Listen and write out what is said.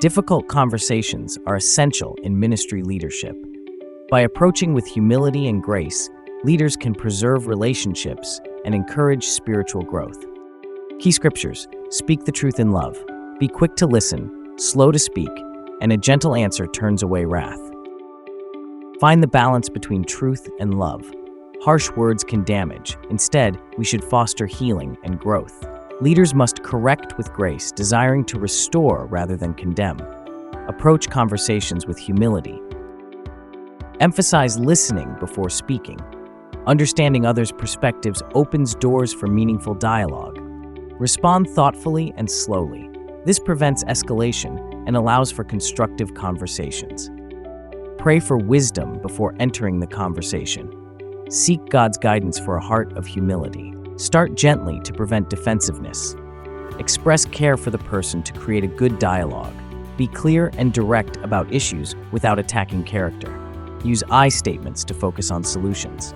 Difficult conversations are essential in ministry leadership. By approaching with humility and grace, leaders can preserve relationships and encourage spiritual growth. Key scriptures: speak the truth in love, be quick to listen, slow to speak, and a gentle answer turns away wrath. Find the balance between truth and love. Harsh words can damage. Instead, we should foster healing and growth. Leaders must correct with grace, desiring to restore rather than condemn. Approach conversations with humility. Emphasize listening before speaking. Understanding others' perspectives opens doors for meaningful dialogue. Respond thoughtfully and slowly. This prevents escalation and allows for constructive conversations. Pray for wisdom before entering the conversation. Seek God's guidance for a heart of humility. Start gently to prevent defensiveness. Express care for the person to create a good dialogue. Be clear and direct about issues without attacking character. Use I statements to focus on solutions.